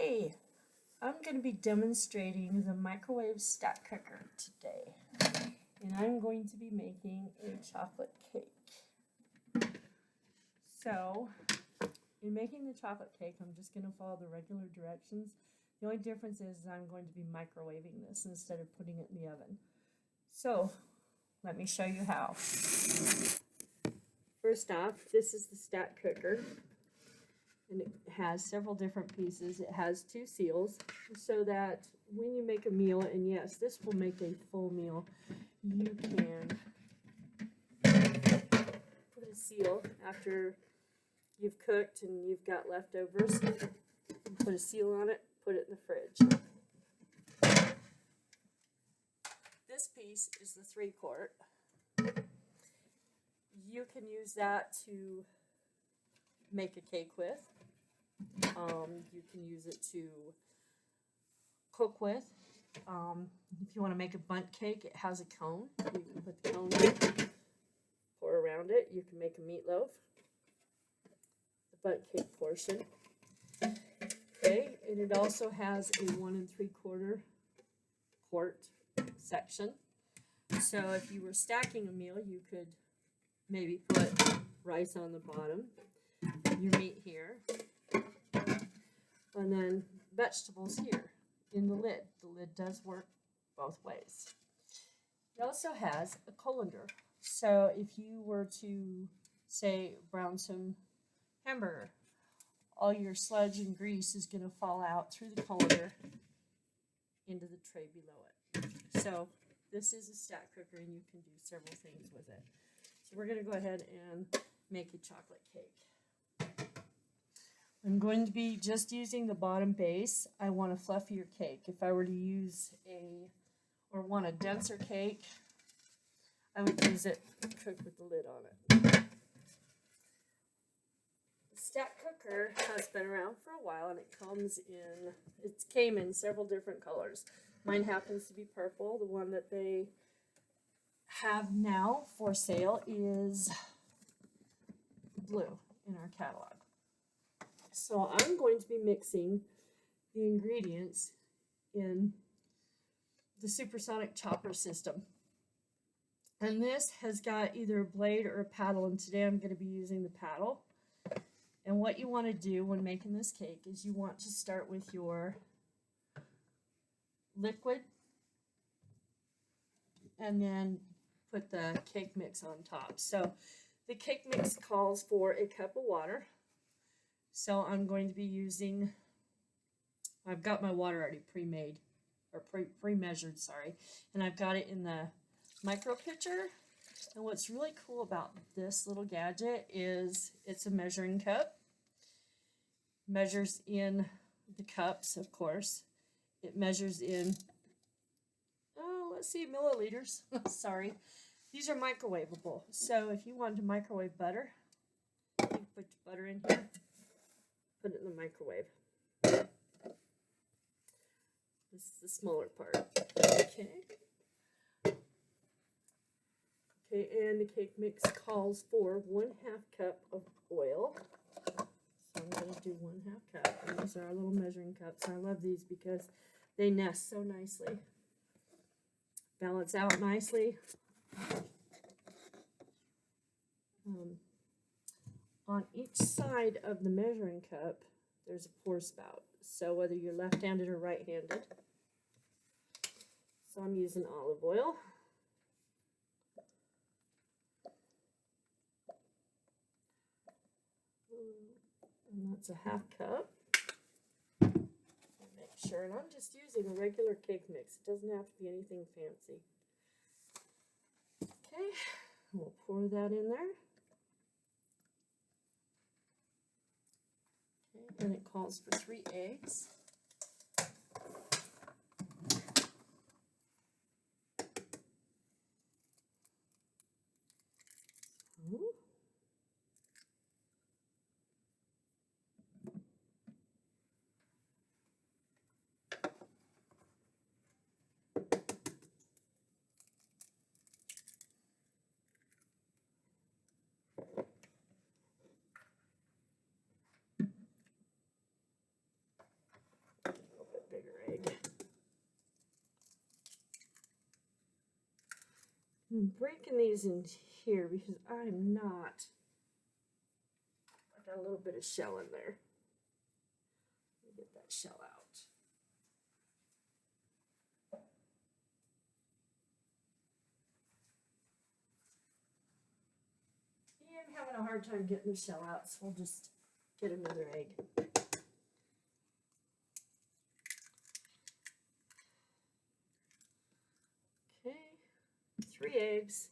Hey, I'm going to be demonstrating the microwave stack cooker today, and I'm going to be making a chocolate cake. So, in making the chocolate cake, I'm just going to follow the regular directions. The only difference is I'm going to be microwaving this instead of putting it in the oven. So, let me show you how. First off, this is the stack cooker. And it has several different pieces. It has two seals so that when you make a meal, and yes, this will make a full meal, you can put a seal after you've cooked and you've got leftovers. Put a seal on it, put it in the fridge. This piece is the 3-quart. You can use that to make a cake with. You can use it to cook with. If you want to make a bundt cake, it has a cone. You can put the cone in, pour around it. You can make a meatloaf, the bundt cake portion. Okay, and it also has a 1 3/4 quart section. So if you were stacking a meal, you could maybe put rice on the bottom, your meat here, and then vegetables here in the lid. The lid does work both ways. It also has a colander. So if you were to, say, brown some hamburger, all your sludge and grease is going to fall out through the colander into the tray below it. So this is a stack cooker and you can do several things with it. So we're going to go ahead and make a chocolate cake. I'm going to be just using the bottom base. I want a fluffier cake. If I were to use want a denser cake, I would use it cooked with the lid on it. The stack cooker has been around for a while and it came in several different colors. Mine happens to be purple. The one that they have now for sale is blue in our catalog. So I'm going to be mixing the ingredients in the supersonic chopper system. And this has got either a blade or a paddle, and today I'm going to be using the paddle. And what you want to do when making this cake is you want to start with your liquid and then put the cake mix on top. So the cake mix calls for a cup of water. So I'm going to be using, I've got my water already pre-made, or pre-measured, sorry. And I've got it in the micro pitcher. And what's really cool about this little gadget is it's a measuring cup. Measures in the cups, of course. It measures in, let's see, milliliters. Sorry. These are microwavable. So if you wanted to microwave butter, you can put your butter in here. Put it in the microwave. This is the smaller part. Okay. Okay, and the cake mix calls for 1/2 cup of oil. So I'm going to do 1/2 cup. And these are our little measuring cups. I love these because they nest so nicely. Balance out nicely. On each side of the measuring cup, there's a pour spout. So whether you're left-handed or right-handed. So I'm using olive oil. And that's a 1/2 cup. Make sure, and I'm just using a regular cake mix. It doesn't have to be anything fancy. Okay, we'll pour that in there. And it calls for 3 eggs. I'm breaking these in here because I'm not. I got a little bit of shell in there. Let me get that shell out. Yeah, I'm having a hard time getting the shell out, so we'll just get another egg. Okay, 3 eggs.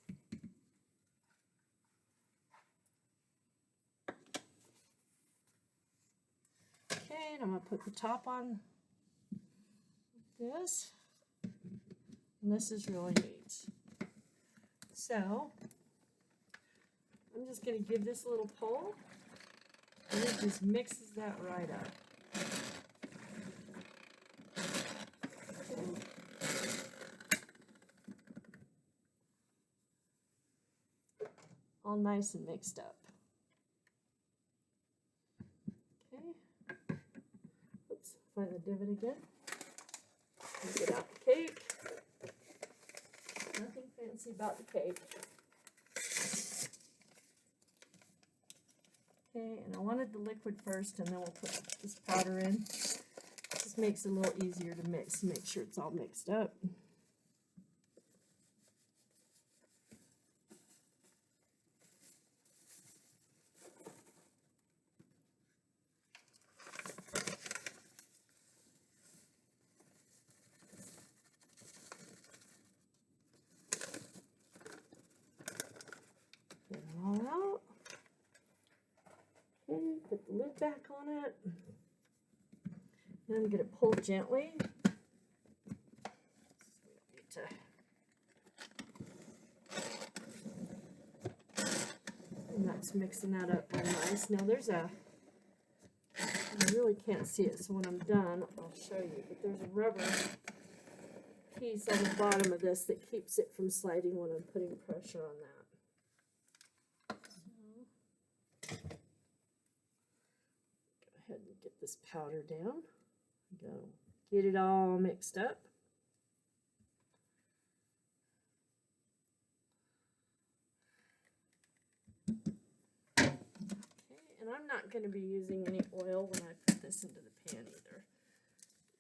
Okay, and I'm going to put the top on this. And this is really neat. So, I'm just going to give this a little pull, and it just mixes that right up. All nice and mixed up. Okay. Oops, find the divot again. Get out the cake. Nothing fancy about the cake. Okay, and I wanted the liquid first, and then we'll put this powder in. Just makes it a little easier to mix, make sure it's all mixed up. Get it all out. Okay, put the lid back on it. Then I'm going to pull gently. We don't need to. And that's mixing that up real nice. Now there's a, you really can't see it, so when I'm done, I'll show you. But there's a rubber piece on the bottom of this that keeps it from sliding when I'm putting pressure on that. So, go ahead and get this powder down. Go get it all mixed up. Okay, and I'm not going to be using any oil when I put this into the pan either.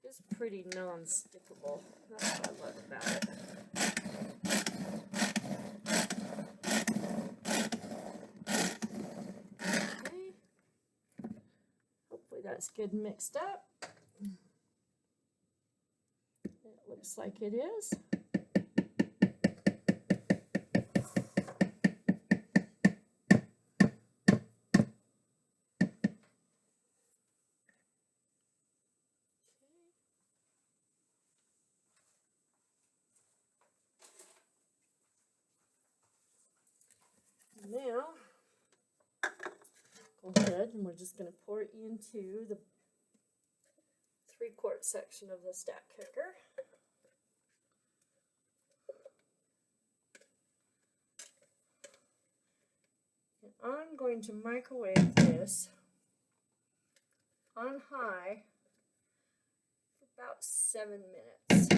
It's pretty non-stickable. That's what I love about it. Okay. Hopefully that's good and mixed up. It looks like it is. Now, go ahead and we're just going to pour it into the 3-quart section of the stack cooker. And I'm going to microwave this on high for about 7 minutes.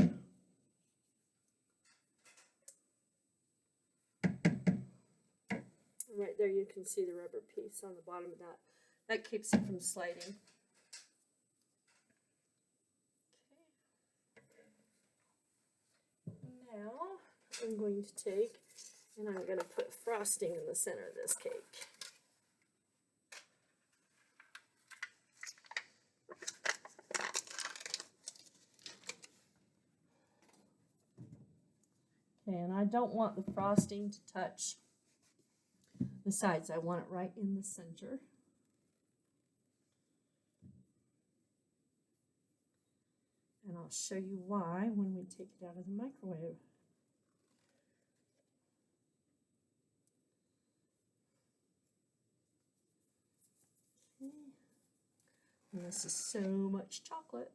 Right there you can see the rubber piece on the bottom of that. That keeps it from sliding. Okay. Now I'm going to take and I'm going to put frosting in the center of this cake. Okay, and I don't want the frosting to touch the sides. I want it right in the center. And I'll show you why when we take it out of the microwave. Okay. And this is so much chocolate.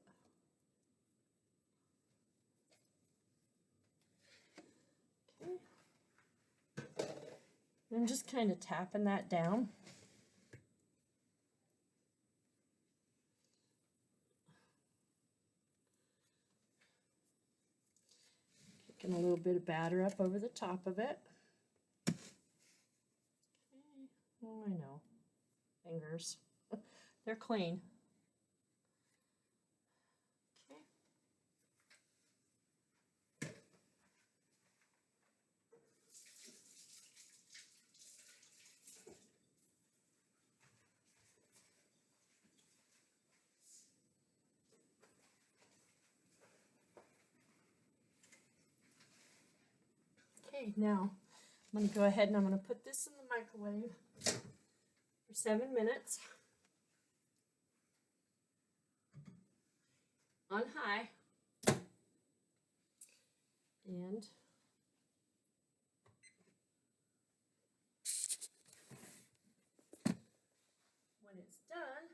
Okay. I'm just kind of tapping that down. Getting a little bit of batter up over the top of it. Okay. Oh, I know. Fingers. They're clean. Okay. Okay, now I'm going to go ahead and I'm going to put this in the microwave for 7 minutes on high. And when it's done,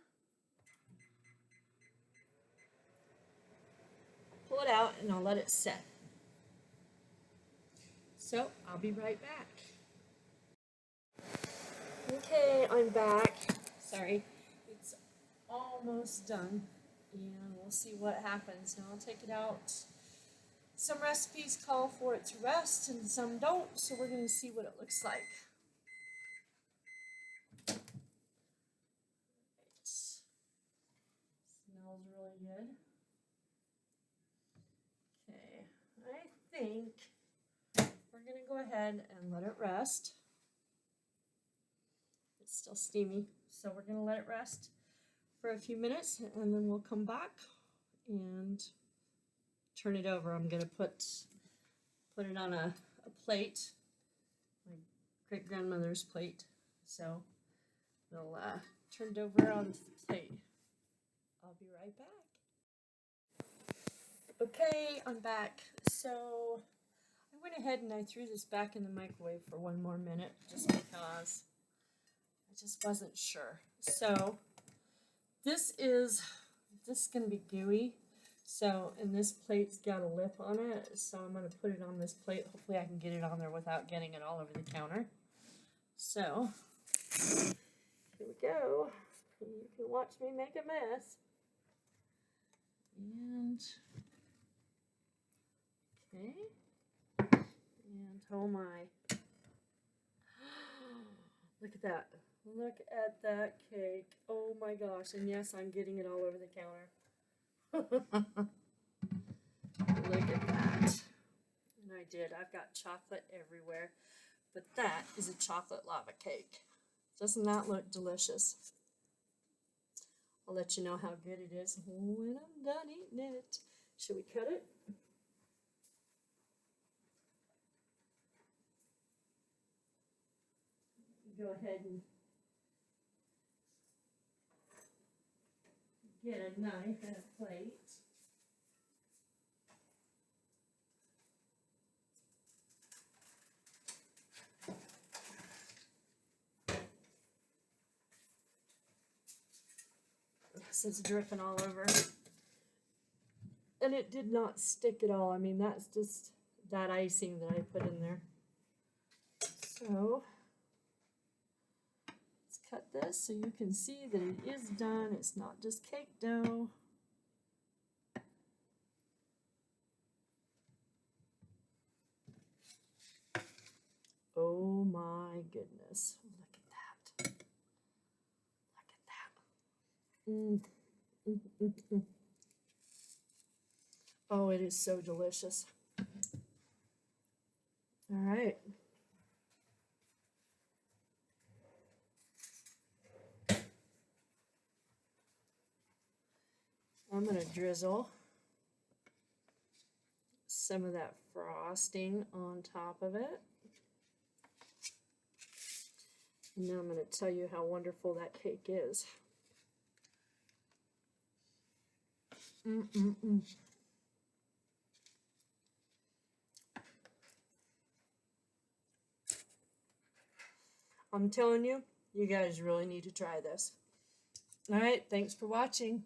pull it out and I'll let it set. So I'll be right back. Okay, I'm back. Sorry, it's almost done, and we'll see what happens. Now I'll take it out. Some recipes call for it to rest, and some don't, so we're going to see what it looks like. Right. Smells really good. Okay, I think we're going to go ahead and let it rest. It's still steamy, so we're going to let it rest for a few minutes, and then we'll come back and turn it over. I'm going to put it on a plate, my great-grandmother's plate, so we'll turn it over on the plate. I'll be right back. Okay, I'm back. So I went ahead and I threw this back in the microwave for 1 more minute just because I just wasn't sure. So this is going to be gooey. So, and this plate's got a lip on it, so I'm going to put it on this plate. Hopefully I can get it on there without getting it all over the counter. So, here we go. You can watch me make a mess. And, okay. And, oh my. Look at that. Look at that cake. Oh my gosh. And yes, I'm getting it all over the counter. Look at that. And I did. I've got chocolate everywhere. But that is a chocolate lava cake. Doesn't that look delicious? I'll let you know how good it is when I'm done eating it. Should we cut it? Go ahead and get a knife and a plate. It's dripping all over. And it did not stick at all. I mean, that's just that icing that I put in there. So let's cut this so you can see that it is done. It's not just cake dough. Oh my goodness. Look at that. Look at that. Oh, it is so delicious. All right. I'm going to drizzle some of that frosting on top of it. And now I'm going to tell you how wonderful that cake is. I'm telling you, you guys really need to try this. All right, thanks for watching.